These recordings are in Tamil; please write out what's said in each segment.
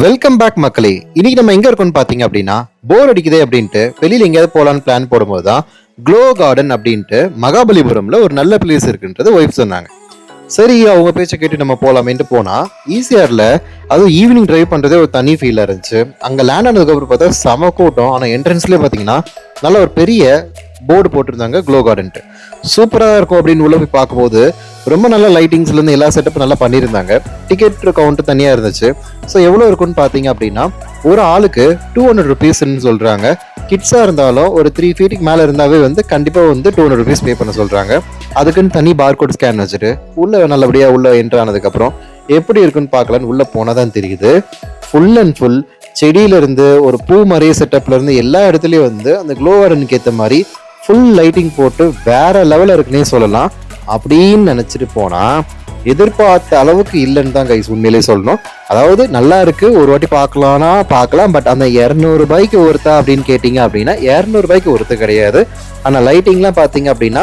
வெல்கம் பேக் மக்களே. இன்னைக்கு நம்ம எங்க இருக்கோம்னு பாத்தீங்க அப்படின்னா, போர் அடிக்குதே அப்படின்ட்டு வெளியில எங்கேயாவது போலான்னு பிளான் போடும்போது தான் க்ளோ கார்டன் அப்படின்ட்டு மகாபலிபுரம்ல ஒரு நல்ல பிளேஸ் இருக்குன்றது ஒய்ஃப் சொன்னாங்க. சரி, அவங்க பேச்சை கேட்டு நம்ம போலாமேன்ட்டு போனா ஈசிஆர்ல அதுவும் ஈவினிங் டிரைவ் பண்றதே ஒரு தனி ஃபீலா இருந்துச்சு. அங்க லேண்ட் ஆனதுக்கு அப்புறம் பார்த்தா செம கூட்டம். ஆனா என்ட்ரன்ஸ்லயே பாத்தீங்கன்னா நல்ல ஒரு பெரிய போர்டு போட்டிருந்தாங்க க்ளோ கார்டன்ட்டு. சூப்பராக இருக்கும் அப்படின்னு உள்ள போய் பார்க்கும்போது ரொம்ப நல்ல லைட்டிங்ஸ்லேருந்து எல்லா செட்டப்பும் நல்லா பண்ணியிருந்தாங்க. டிக்கெட் கவுண்ட் தனியாக இருந்துச்சு. ஸோ எவ்வளோ இருக்குன்னு பார்த்தீங்க அப்படின்னா ஒரு ஆளுக்கு 200 ருபீஸ்ன்னு சொல்கிறாங்க. கிட்ஸாக இருந்தாலும் ஒரு 3 ஃபீட்டுக்கு மேலே இருந்தாவே கண்டிப்பாக 200 ருபீஸ் பே பண்ண சொல்கிறாங்க. அதுக்குன்னு தனி பார்கோட் ஸ்கேன் வச்சுட்டு உள்ளே நல்லபடியாக உள்ளே என்ட்ரு ஆனதுக்கப்புறம் எப்படி இருக்குன்னு பார்க்கலான்னு உள்ளே போனால் தான் தெரியுது. ஃபுல் அண்ட் ஃபுல் செடியிலேருந்து ஒரு பூ மறைய செட்டப்லேருந்து எல்லா இடத்துலையும் அந்த க்ளோ கார்டனுக்கு ஏற்ற மாதிரி ஃபுல் லைட்டிங் போட்டு வேற லெவலில் இருக்குன்னே சொல்லலாம். அப்படின்னு நினச்சிட்டு போனால் எதிர்பார்த்த அளவுக்கு இல்லைன்னு தான் கைஸ் உண்மையிலே சொல்லணும். அதாவது நல்லா இருக்கு, ஒரு வாட்டி பார்க்கலாம்னா பார்க்கலாம். பட் அந்த 200 ரூபாய்க்கு ஒருத்தா அப்படின்னு கேட்டிங்க அப்படின்னா 200 ரூபாய்க்கு ஒருத்த கிடையாது. ஆனால் லைட்டிங்லாம் பார்த்தீங்க அப்படின்னா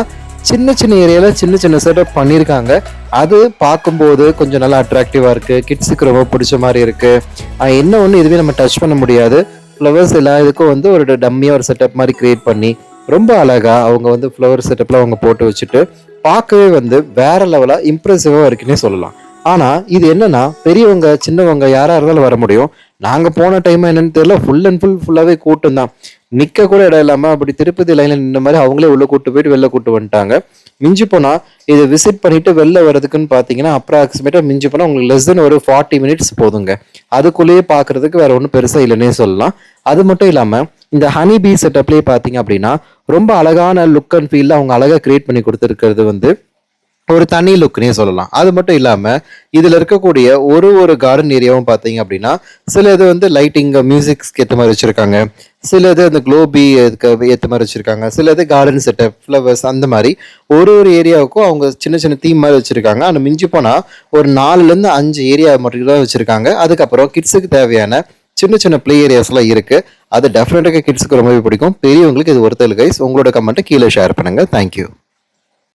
சின்ன சின்ன ஏரியாவில் சின்ன சின்ன செட்டப் பண்ணியிருக்காங்க. அது பார்க்கும்போது கொஞ்சம் நல்லா அட்ராக்டிவாக இருக்குது. கிட்ஸுக்கு ரொம்ப பிடிச்ச மாதிரி இருக்குது. என்ன ஒன்று இதுவே நம்ம டச் பண்ண முடியாது. ஃப்ளவர்ஸ் எல்லா இதுக்கும் ஒரு டம்மியாக ஒரு செட்டப் மாதிரி கிரியேட் பண்ணி ரொம்ப அழகா அவங்க ஃப்ளவர் செட்டப்ல அவங்க போட்டு வச்சுட்டு பார்க்கவே வேற லெவலா இம்ப்ரெசிவா இருக்குன்னே சொல்லலாம். ஆனா இது என்னன்னா பெரியவங்க சின்னவங்க யாரா இருந்தாலும் வர முடியும். நாங்க போன டைம் என்னன்னு தெரியல, ஃபுல் அண்ட் ஃபுல்லாவே கூட்டம் தான். நிக்க கூட இடம் இல்லாம அப்படி திருப்பதி லைன்ல நின்ன மாதிரி அவங்களே உள்ள கூட்டு போயிட்டு வெளில கூட்டு வந்துட்டாங்க. மிஞ்சி போனா இதை விசிட் பண்ணிட்டு வெளில வர்றதுக்குன்னு பாத்தீங்கன்னா அப்ராக்சிமேட்டா மிஞ்சி போனா உங்களுக்கு லெஸ் தென் ஒரு 40 மினிட்ஸ் போதுங்க. அதுக்குள்ளேயே பாக்குறதுக்கு வேற ஒன்றும் பெருசா இல்லைன்னே சொல்லலாம். அது மட்டும் இல்லாம இந்த ஹனி பீ செட்டப்லயே பாத்தீங்க அப்படின்னா ரொம்ப அழகான லுக் அண்ட் ஃபீல்ல அவங்க அழகா கிரியேட் பண்ணி கொடுத்துருக்கிறது ஒரு தனி லுக்னே சொல்லலாம். அது மட்டும் இல்லாம இதுல இருக்கக்கூடிய ஒரு கார்டன் ஏரியாவும் பாத்தீங்க அப்படின்னா சில இது லைட்டிங் மியூசிக்ஸ்க்கு ஏற்ற மாதிரி வச்சிருக்காங்க. சில இது அந்த க்ளோபி ஏற்ற மாதிரி வச்சிருக்காங்க. சில இது கார்டன் செட்டப் ஃப்ளவர்ஸ் அந்த மாதிரி ஒரு ஏரியாவுக்கும் அவங்க சின்ன சின்ன தீம் மாதிரி வச்சிருக்காங்க. ஆனால் மிஞ்சி போனா ஒரு 4லேருந்து 5 ஏரியா மட்டும் தான் வச்சிருக்காங்க. அதுக்கப்புறம் கிட்ஸுக்கு தேவையான சின்ன சின்ன பிளே ஏரியாஸ்லாம் இருக்கு. அது டெஃபினட்டாக கிட்ஸுக்கு ரொம்பவே பிடிக்கும். பெரியவங்களுக்கு இது ஒருத்தர் கைஸ். உங்களோட கமெண்ட்டை கீழே ஷேர் பண்ணுங்க. தேங்க்யூ.